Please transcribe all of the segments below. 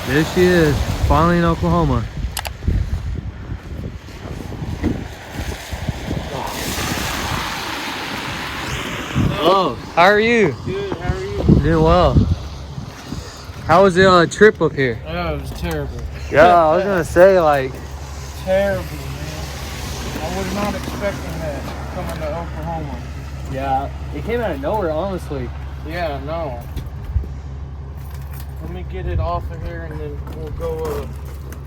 There she is, finally in Oklahoma. Hello, how are you? Good, how are you? Doing well. How was the trip up here? Oh, it was terrible. Yeah, I was gonna say, like... Terrible, man. I was not expecting that coming to Oklahoma. Yeah, it came out of nowhere, honestly. Yeah, no. Let me get it off of here and then we'll go,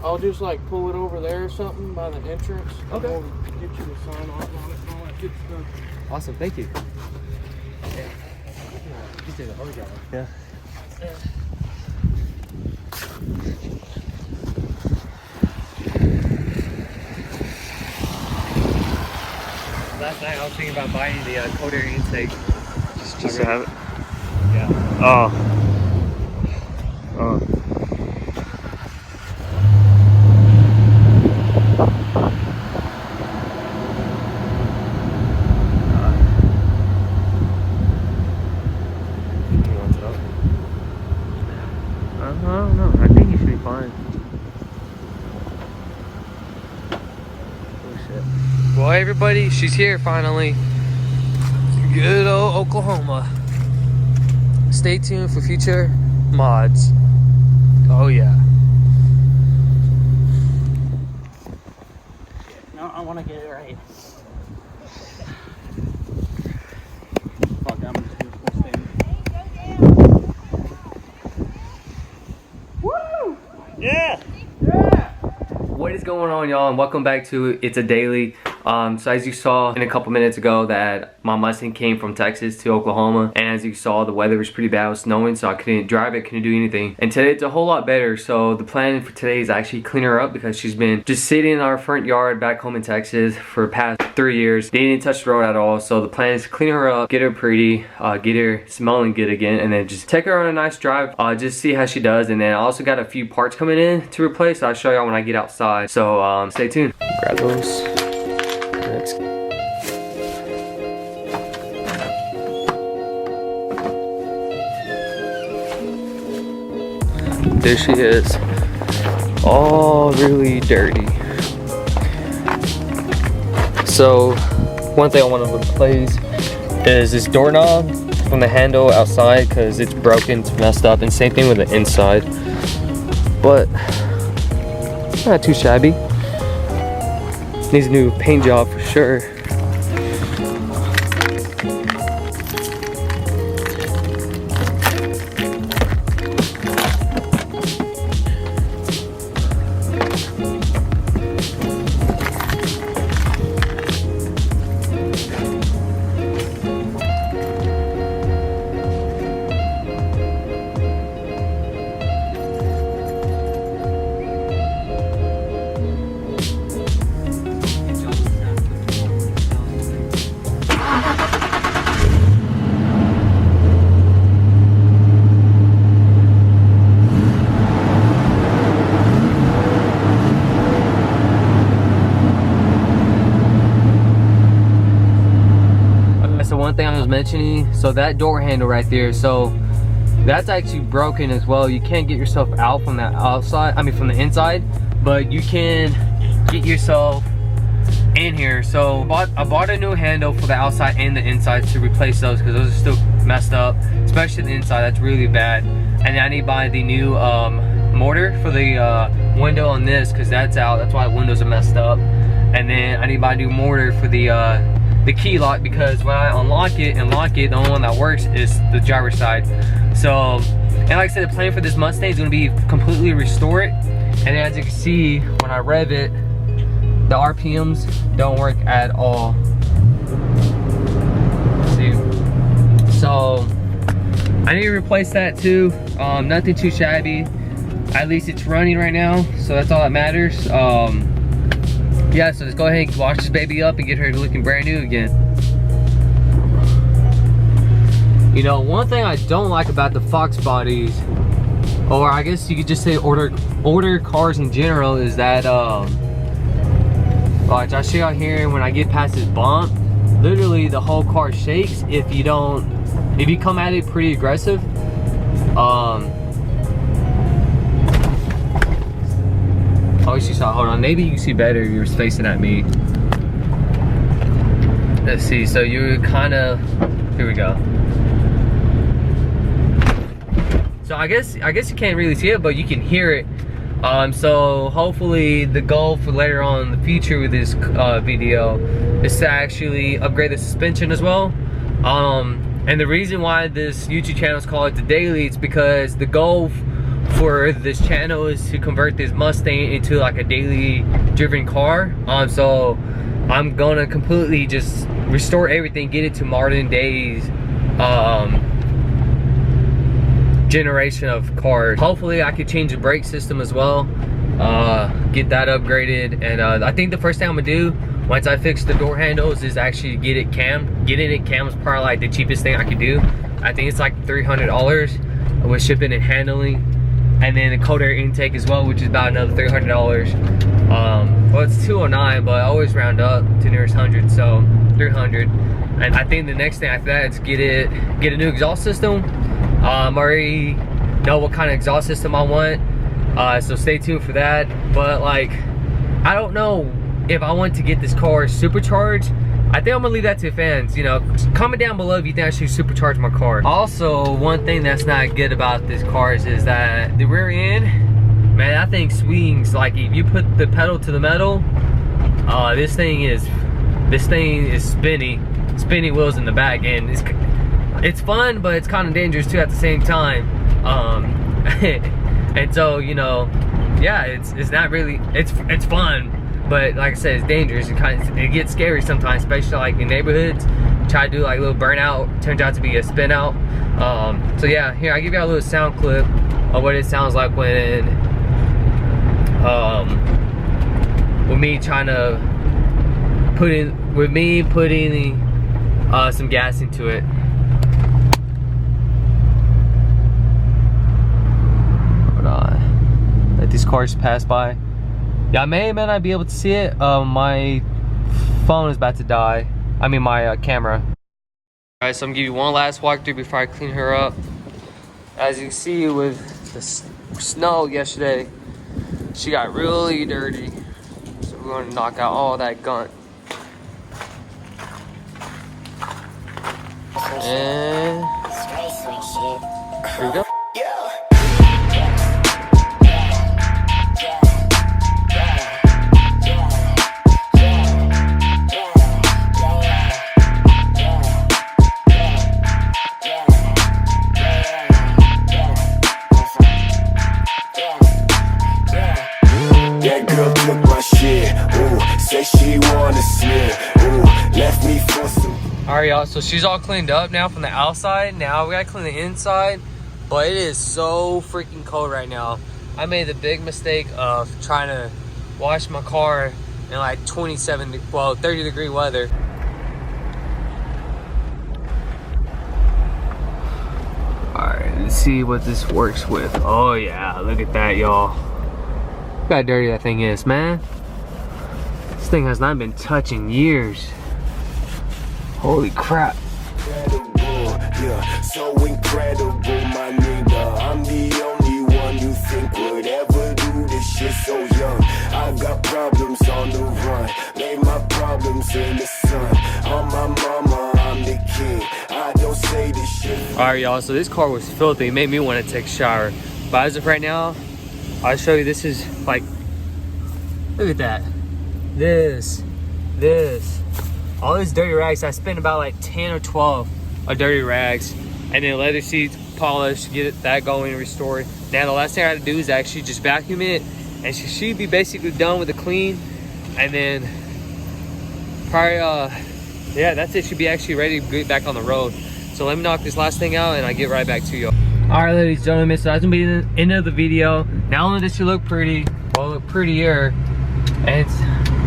I'll just like pull it over there or something by the entrance. Okay. We'll get you to sign off on it and all that good stuff. Awesome, thank you. Yeah. Last night I was thinking about buying the cold air intake. Just to have it? Yeah. Oh. Oh. I don't know. I think you should be fine. Oh shit. Well, everybody, she's here finally. Good old Oklahoma. Stay tuned for future mods. Oh yeah. No, I want to get it right. Fuck, I'm just doing full stand. Woo! Yeah! Yeah! What is going on, y'all, and welcome back to It's a Daily. So as you saw in a couple minutes ago that my Mustang came from Texas to Oklahoma, and as you saw the weather was pretty bad, it was snowing, so I couldn't drive it, couldn't do anything. And today it's a whole lot better, so the plan for today is actually clean her up because she's been just sitting in our front yard back home in Texas for the past 3 years. Didn't touch the road at all, so the plan is to clean her up, get her pretty, get her smelling good again, and then just take her on a nice drive, just see how she does. And then I also got a few parts coming in to replace, so I'll show y'all when I get outside, so stay tuned. Grab those. Let's there she is, all really dirty. So one thing I want to replace is this doorknob from the handle outside because it's broken, it's messed up, and same thing with the inside, but not too shabby. Needs a new paint job for sure. One thing I was mentioning, so that door handle right there, so that's actually broken as well. You can't get yourself out from the outside, I mean from the inside, but you can get yourself in here. So I bought a new handle for the outside and the inside to replace those because those are still messed up, especially the inside. That's really bad. And then I need to buy the new mortar for the window on this because that's out. That's why the windows are messed up. And then I need to buy a new mortar for the key lock, because when I unlock it and lock it, the only one that works is the driver's side. So, and like I said, the plan for this Mustang is going to be completely restore it. And as you can see, when I rev it, the RPMs don't work at all. See? So, I need to replace that too. Nothing too shabby. At least it's running right now, so that's all that matters. Yeah, so let's go ahead and wash this baby up and get her looking brand new again. You know, one thing I don't like about the FoxBodies, or I guess you could just say older cars in general, is that watch, I'll show you out here when I get past this bump, literally the whole car shakes if you come at it pretty aggressive. shot. Hold on, maybe you can see better if you're facing at me. Let's see, so you're kind of, here we go. So I guess you can't really see it, but you can hear it. So hopefully the goal for later on in the future with this video is to actually upgrade the suspension as well. And the reason why this YouTube channel is called The Daily, it's because the goal for this channel is to convert this Mustang into like a daily driven car. So I'm gonna completely just restore everything, get it to modern days generation of cars. Hopefully I could change the brake system as well, get that upgraded, and I think the first thing I'm gonna do once I fix the door handles is actually get it cammed. Getting it cammed is probably like the cheapest thing I could do. I think it's like $300 with shipping and handling, and then the cold air intake as well, which is about another $300. Well, it's $209, but I always round up to nearest 100, so $300. And I think the next thing after that is get a new exhaust system. I already know what kind of exhaust system I want, so stay tuned for that. But like, I don't know if I want to get this car supercharged. I think I'm gonna leave that to the fans. You know, comment down below if you think I should supercharge my car. Also, one thing that's not good about this car is that the rear end, man, that thing swings. Like if you put the pedal to the metal, this thing is spinny wheels in the back, and it's fun, but it's kind of dangerous too at the same time. And so, you know, yeah, it's not really, it's fun, but like I said, it's dangerous. It gets scary sometimes, especially like in neighborhoods. Try to do like a little burnout, turns out to be a spin out. So yeah, here I give you a little sound clip of what it sounds like when with me trying to putting some gas into it. Hold on, let these cars pass by. Yeah, I may or may not be able to see it. My phone is about to die. I mean my camera. Alright, so I'm gonna give you one last walkthrough before I clean her up. As you can see with the snow yesterday, she got really dirty. So we're gonna knock out all that gunk. And here we go. That girl took my shit, ooh, say she wanna slip, ooh, left me for some. Alright y'all, so she's all cleaned up now from the outside. Now we gotta clean the inside, but it is so freaking cold right now. I made the big mistake of trying to wash my car in like 30 degree weather. Alright, let's see what this works with. Oh yeah, look at that y'all. Look how dirty that thing is, man. This thing has not been touched in years. Holy crap. Incredible, yeah, so incredible, my nigga. I'm the only one you think would ever do this shit so young. I got problems on the run, lay my problems in the sun. On my mama, I'm the king. I don't say this shit. Alright y'all, so this car was filthy. It made me want to take a shower. But as of right now, I'll show you. This is like, look at that. This, all these dirty rags. I spent about like 10 or 12 of dirty rags, and then leather seats polished, get that going and restored. Now the last thing I had to do is actually just vacuum it, and she should be basically done with the clean. And then probably yeah, that's it. Should be actually ready to get back on the road. So let me knock this last thing out and I get right back to you. Alright ladies and gentlemen, so that's gonna be the end of the video. Not only does she look pretty, well, look prettier, and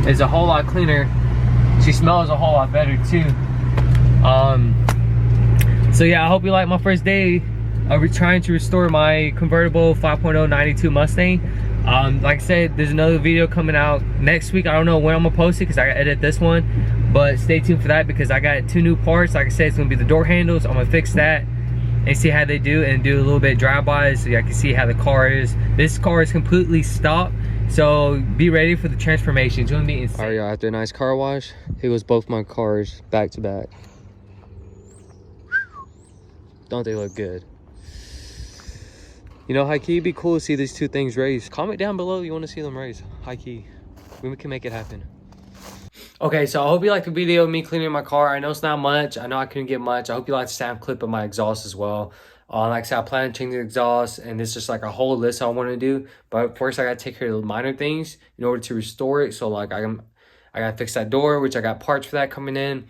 it's a whole lot cleaner. She smells a whole lot better too. So yeah, I hope you like my first day of trying to restore my convertible 5.0 92 Mustang. Like I said, there's another video coming out next week. I don't know when I'm gonna post it because I gotta edit this one, but stay tuned for that because I got 2 new parts. Like I said, it's gonna be the door handles. I'm gonna fix that and see how they do, and do a little bit drive-by so I can see how the car is. This car is completely stopped. So be ready for the transformation. It's gonna be insane. All right, y'all, after a nice car wash, here goes both my cars back to back. Don't they look good? You know, high key, it'd be cool to see these two things race. Comment down below you want to see them race. High key, we can make it happen. Okay, so I hope you liked the video of me cleaning my car. I know it's not much. I know I couldn't get much. I hope you liked the sound clip of my exhaust as well. Like I said, I plan on changing the exhaust, and it's just like a whole list I want to do. But first, I got to take care of the minor things in order to restore it. So like I got to fix that door, which I got parts for that coming in.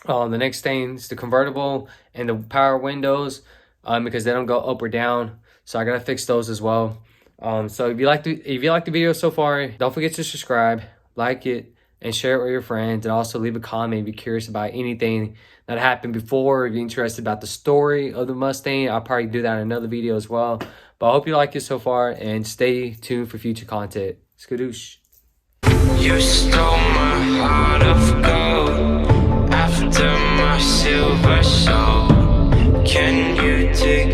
The next thing is the convertible and the power windows, because they don't go up or down. So I got to fix those as well. So if you like the video so far, don't forget to subscribe, like it, and share it with your friends, and also leave a comment if you're curious about anything that happened before. If you're interested about the story of the Mustang, I'll probably do that in another video as well. But I hope you like it so far, and stay tuned for future content. Skadoosh. You stole my heart of gold after my silver soul. Can you dig